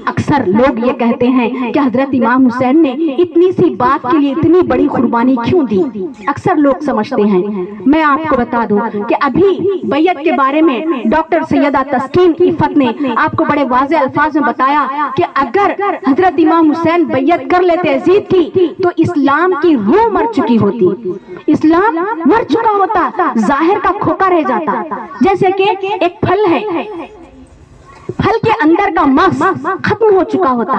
اکثر لوگ یہ کہتے ہیں کہ حضرت امام حسین نے اتنی سی بات کے لیے اتنی بڑی قربانی کیوں دی؟ اکثر لوگ سمجھتے ہیں۔ میں آپ کو بتا دوں کہ ابھی بیعت کے بارے میں ڈاکٹر سیدہ تسکین عفت نے آپ کو بڑے واضح الفاظ میں بتایا کہ اگر حضرت امام حسین بیعت کر لیتے یزید کی تو اسلام کی روح مر چکی ہوتی، اسلام مر چکا ہوتا، ظاہر کا کھوکا رہ جاتا۔ جیسے کہ ایک پھل ہے، پھل کے اندر کا مغز ختم ہو چکا ہوتا،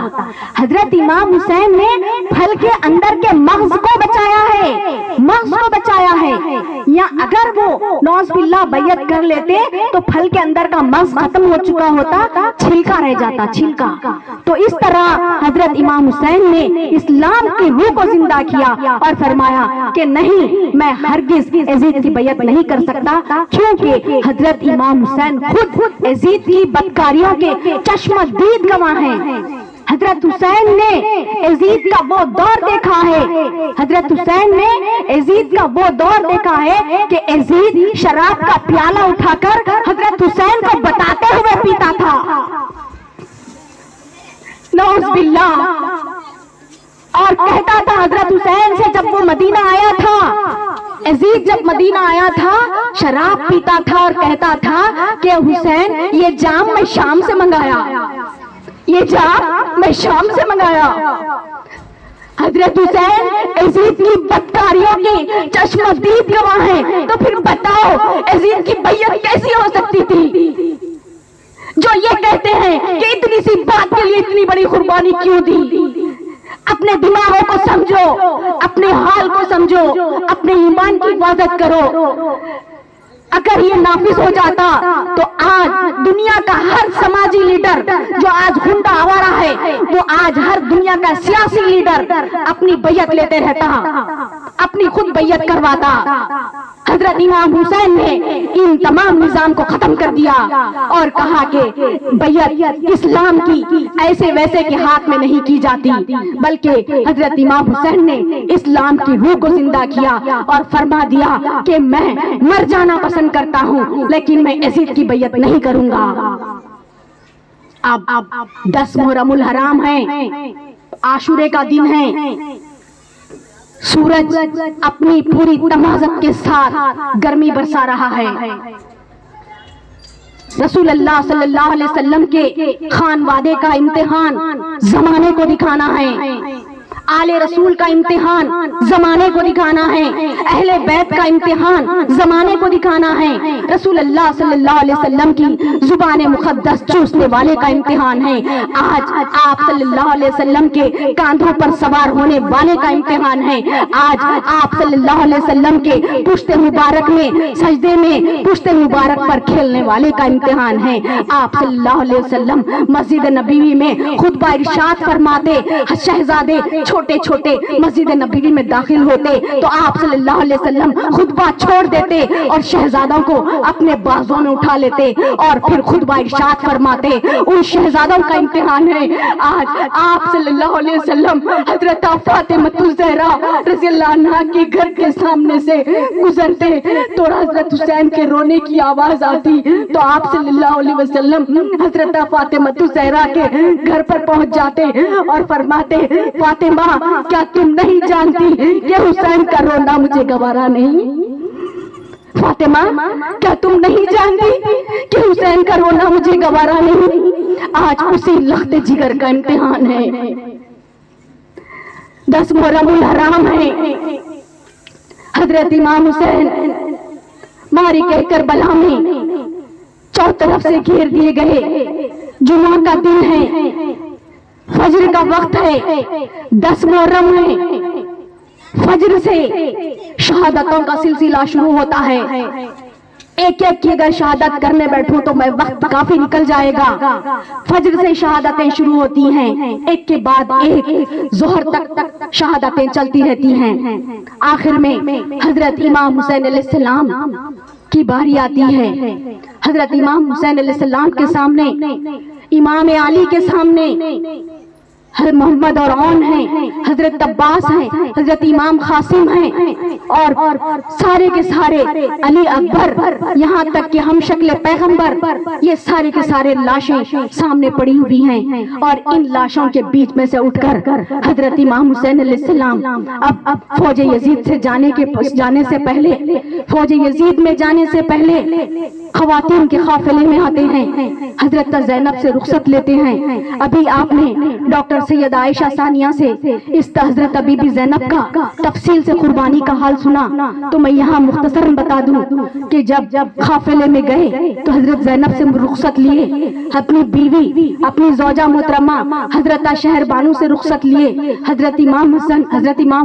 حضرت امام حسین نے پھل کے اندر کے مغز کو بچایا ہے، مغز کو بچایا ہے۔ یا اگر وہ نعوذ باللہ بیعت کر لیتے تو پھل کے اندر کا مغز ختم ہو چکا ہوتا، چھلکا رہ جاتا، چھلکا۔ تو اس طرح حضرت امام حسین نے اسلام کی روح کو زندہ کیا اور فرمایا کہ نہیں، میں ہرگز یزید کی بیعت نہیں کر سکتا، کیونکہ حضرت امام حسین خود یزید کی بدکاریوں کے چشم دید گواہ ہیں۔ حضرت حسین نے یزید کا وہ دور دیکھا ہے، حضرت حسین نے یزید کا وہ دور دیکھا ہے کہ یزید شراب کا پیالہ اٹھا کر حضرت حسین کو بتاتے ہوئے پیتا تھا، نعوذ باللہ، اور کہتا تھا حضرت حسین سے جب وہ مدینہ آیا تھا، یزید جب مدینہ آیا تھا شراب پیتا تھا اور کہتا تھا کہ حسین یہ جام میں شام سے منگایا، یہ جام میں شام سے منگایا۔ حضرت حسین یزید کی بدکاریوں کی چشم دید گواہ ہیں، تو پھر بتاؤ یزید کی بیعت کیسی ہو سکتی تھی؟ جو یہ کہتے ہیں کہ اتنی سی بات کے لیے اتنی بڑی قربانی کیوں دی؟ اپنے دماغوں کو سمجھو، اپنے حال کو سمجھو، اپنے ایمان کی حفاظت کرو۔ اگر یہ نافذ ہو جاتا تو آج دنیا کا ہر سماجی لیڈر جو آج غنڈہ آوارہ ہے، وہ آج ہر دنیا کا سیاسی لیڈر اپنی بیعت لیتے رہتا، اپنی خود بیعت کرواتا۔ حضرت امام حسین نے ان تمام نظام کو ختم کر دیا اور کہا کہ بیعت اسلام کی ایسے ویسے کے ہاتھ میں نہیں کی جاتی، بلکہ حضرت امام حسین نے اسلام کی روح کو زندہ کیا اور فرما دیا کہ میں مر جانا پسند کرتا ہوں لیکن میں یزید کی بیعت نہیں کروں گا۔ اب 10 محرم الحرام ہے، عاشورے کا دن ہے، سورج اپنی پوری تمازت کے ساتھ گرمی برسا رہا ہے۔ رسول اللہ صلی اللہ علیہ وسلم کے خانوادے کا امتحان زمانے کو دکھانا ہے، آل رسول کا امتحان زمانے کو دکھانا ہے، اہل بیت کا امتحان زمانے کو دکھانا ہے، رسول اللہ صلی اللہ علیہ وسلم کی زبان مقدس چوسنے والے کا امتحان ہے، آج آپ صلی اللہ علیہ وسلم کے کاندھوں پر سوار ہونے والے کا امتحان ہے، آج آپ صلی اللہ علیہ وسلم کے پشت مبارک میں سجدے میں پشت مبارک پر کھیلنے والے کا امتحان ہے۔ آپ صلی اللہ علیہ وسلم مسجد نبوی میں خطبہ ارشاد فرماتے، شہزادے چھوٹے چھوٹے مسجد نبوی میں داخل ہوتے تو آپ صلی اللہ علیہ وسلم خطبہ چھوڑ دیتے اور شہزادوں کو اپنے بازوں میں اٹھا لیتے اور پھر خطبہ ارشاد فرماتے۔ ان شہزادوں کا امتحان ہے، آج آپ صلی اللہ علیہ وسلم حضرت فاطمہ الزہرا رضی اللہ عنہا کے گھر کے سامنے سے گزرتے تو حضرت حسین کے رونے کی آواز آتی تو آپ صلی اللہ علیہ وسلم حضرت فاطمہ الزہرا کے گھر پر پہنچ جاتے اور فرماتے، فاطمہ کیا تم نہیں جانتی کہ حسین کا رونا مجھے گوارا نہیں؟ فاطمہ کیا تم نہیں جانتی کہ حسین کا رونا مجھے گوارا نہیں؟ آج اسی لخت جگر کا امتحان ہے، 10 محرم الحرام ہے، حضرت امام حسین ماری کہہ کربلا میں چاروں طرف سے گھیر دیے گئے، جمعہ کا دن ہے، فجر کا وقت ہے، 10 محرم ہے، فجر سے شہادتوں کا سلسلہ شروع ہوتا ہے، ایک ایک کی اگر شہادت کرنے بیٹھوں تو میں وقت کافی نکل جائے گا۔ فجر سے شہادتیں شروع ہوتی ہیں، ایک کے بعد ایک ظہر تک شہادتیں چلتی رہتی ہیں، آخر میں حضرت امام حسین علیہ السلام کی باری آتی ہے۔ حضرت امام حسین علیہ السلام کے سامنے، امام علی کے سامنے محمد اور عون ہیں، حضرت عباس ہیں، حضرت امام قاسم ہیں، اور سارے کے سارے علی اکبر، یہاں تک کہ ہم شکل پیغمبر، یہ سارے کے سارے لاشیں سامنے پڑی ہوئی ہیں۔ اور ان لاشوں کے بیچ میں سے اٹھ کر حضرت امام حسین علیہ السلام اب فوج یزید سے جانے سے پہلے، فوج یزید میں جانے سے پہلے خواتین کے قافلے میں آتے ہیں، حضرت زینب سے رخصت لیتے ہیں۔ ابھی آپ نے ڈاکٹر سید عائشہ ثانیہ سے اس حضرت بی بی زینب کا تفصیل سے قربانی کا حال سنا، تو میں یہاں مختصراً بتا دوں کہ جب قافلے میں گئے تو حضرت زینب سے رخصت لیے، اپنی بیوی، اپنی زوجہ محترمہ حضرت شہر بانو سے رخصت لیے، حضرت امام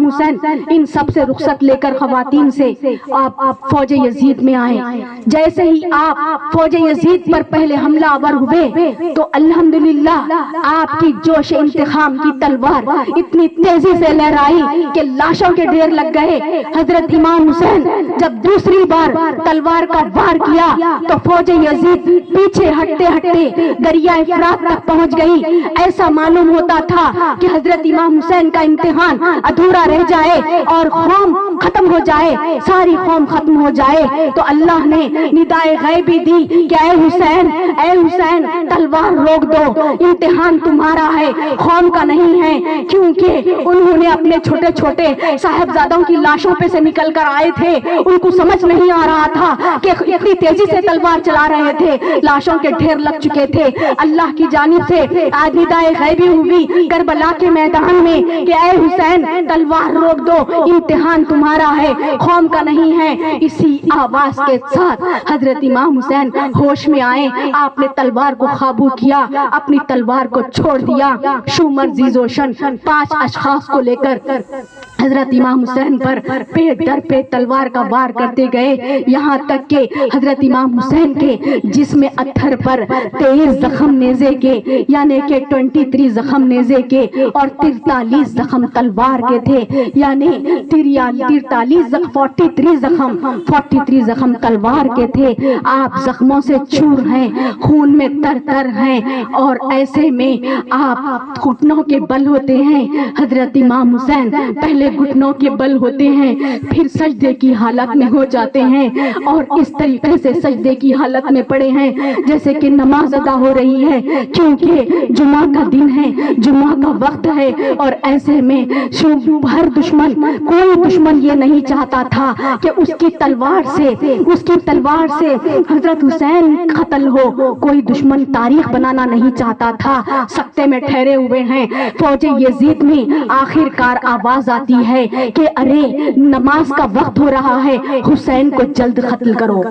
حسین ان سب سے رخصت لے کر خواتین سے آپ فوج یزید میں آئے۔ جیسے ہی آپ فوج یزید پر پہلے حملہ آور ہوئے تو الحمدللہ آپ کی جوش انتقام کی تلوار اتنی تیزی سے لہرائی کہ لاشوں کے ڈھیر لگ گئے۔ حضرت امام حسین جب دوسری بار تلوار کا وار کیا تو فوج یزید پیچھے ہٹتے ہٹتے دریائے فرات تک پہنچ گئی۔ ایسا معلوم ہوتا تھا کہ حضرت امام حسین کا امتحان ادھورا رہ جائے اور قوم ختم ہو جائے، ساری قوم ختم ہو جائے۔ تو اللہ نے ندائے غیبی دی کہ اے حسین تلوار روک دو، امتحان تمہارا ہے، قوم کا نہیں ہے، کیونکہ انہوں نے اپنے چھوٹے چھوٹے صاحبزادوں کی لاشوں پہ سے نکل کر آئے تھے، ان کو سمجھ نہیں آ رہا تھا کہ اتنی تیزی سے تلوار چلا رہے تھے، لاشوں کے ڈھیر لگ چکے تھے۔ اللہ کی جانب سے ندائے غیبی ہوئی کربلا کے میدان میں کہ اے حسین تلوار روک دو، امتحان تمہارا ہے، قوم کا نہیں ہے۔ اسی آواز کے ساتھ حضرت امام حسین ہوش میں آئے، آپ نے تلوار کو قابو کیا، اپنی تلوار کو چھوڑ دیا۔ شومر زیزوشن 5 اشخاص کو لے کر حضرت امام حسین پر پیٹ در پیٹ تلوار کا وار کرتے گئے، یہاں تک کہ حضرت امام حسین کے جسم اتھر پر 23 زخم نیزے کے، یعنی کہ 23 زخم نیزے کے اور 43 زخم تلوار کے تھے، یعنی 43 زخم تلوار کے تھے۔ آپ زخموں سے چور ہیں، خون میں تر تر ہیں، اور ایسے میں آپ گھٹنوں کے بل ہوتے ہیں۔ حضرت امام حسین پہلے گھٹنوں کے بل ہوتے ہیں، پھر سجدے کی حالت میں ہو جاتے ہیں، اور اس طریقے سے سجدے کی حالت میں پڑے ہیں جیسے کہ نماز ادا ہو رہی ہے، کیونکہ جمعہ کا دن ہے، جمعہ کا وقت ہے۔ اور ایسے میں ہر کوئی دشمن یہ نہیں چاہتا تھا کہ اس کی تلوار سے حضرت حسین قتل ہو، کوئی دشمن تاریخ بنانا نہیں چاہتا تھا۔ سکتے میں ٹھہرے ہوئے ہیں، فوج یزید میں آخر کار آواز آتی ہے کہ ارے نماز کا وقت ہو رہا ہے، حسین کو جلد قتل کرو،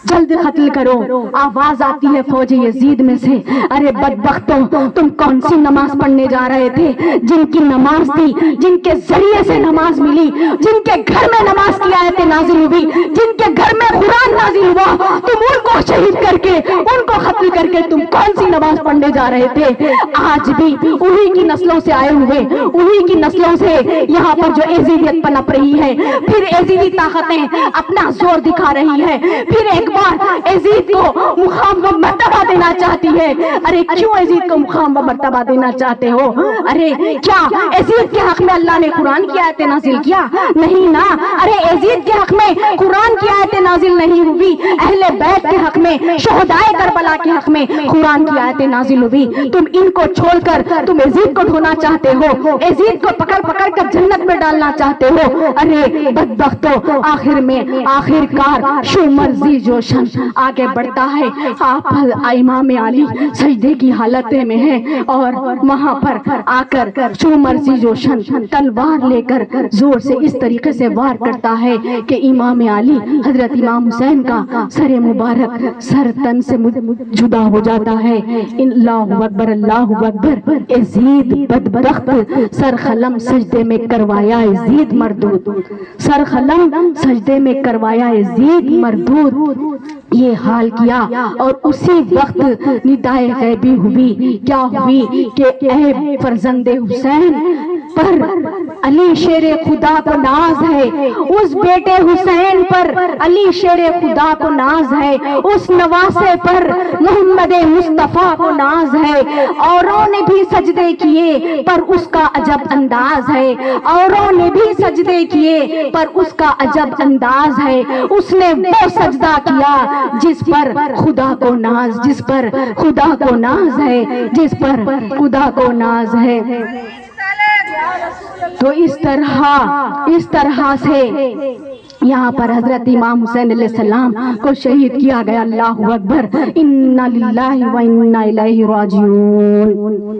جلد قتل کرو۔ آواز آتی ہے فوج یزید میں سے، ارے بدبختوں، تم کون سی نماز پڑھنے جا رہے تھے؟ جن کی نماز تھی، جن کے ذریعے سے نماز ملی، جن کے گھر میں نماز کی آیتیں نازل ہوئی، جن کے گھر میں قرآن نازل ہوا، تم ان کو شہید کر کے، ان کو قتل کر کے تم کون سی نماز پڑھنے جا رہے تھے؟ آج بھی انہی کی نسلوں سے آئے ہوئے، انہی کی نسلوں سے یہاں پر جو ایزیدیت پنپ رہی ہے، پھر ایزیدی طاقتیں اپنا زور دکھا رہی ہے، پھر ایک یزید کو مقام و مرتبہ دینا چاہتی ہے۔ ارے کیوں یزید کو مقام و مرتبہ دینا چاہتے ہو؟ ارے کیا یزید کے حق میں اللہ نے قرآن کی آیتیں نازل کیا؟ نہیں نا۔ ارے یزید کے حق میں قرآن کی آیتیں نازل نہیں ہوئی، اہل بیت کے حق میں، شہدائے کربلا کے حق میں قرآن کی آیتیں نازل ہوئی۔ تم ان کو چھوڑ کر تم یزید کو ڈھونا چاہتے ہو، یزید کو پکڑ پکڑ کر جنت میں ڈالنا چاہتے ہو۔ ارے بدبختو، آخر کار شومر زیزوشن آگے بڑھتا ہے۔ آپ امام علی سجدے کی حالت میں ہیں، اور وہاں پر آ کر شومر زیزوشن تلوار لے کر زور سے اس طریقے سے وار کرتا ہے کہ امام علی حضرت امام حسین کا سر مبارک سر تن سے جدا ہو جاتا ہے۔ اللہ اکبر، اللہ اکبر۔ یزید بدبخت، سر قلم سجدے میں کروایا یزید مردود، سر قلم سجدے میں کروایا یزید مردود، یہ حال کیا۔ اور اسی وقت ندائے غیبی ہوئی، کیا ہوئی کہ اے فرزند حسین، پر علی شیر خدا کو ناز ہے، اس بیٹے حسین پر علی شیر خدا کو ناز ہے، اس نواسے پر محمد مصطفیٰ کو ناز ہے۔ اوروں نے بھی سجدے کیے پر اس کا عجب انداز ہے، اوروں نے بھی سجدے کیے پر اس کا عجب انداز ہے۔ اس نے وہ سجدہ کیا جس پر خدا کو ناز، جس پر خدا کو ناز ہے، جس پر خدا کو ناز ہے۔ تو اس طرح سے یہاں پر حضرت امام حسین علیہ السلام کو شہید کیا گیا۔ اللہ اکبر، انا للہ و انا الیہ راجعون۔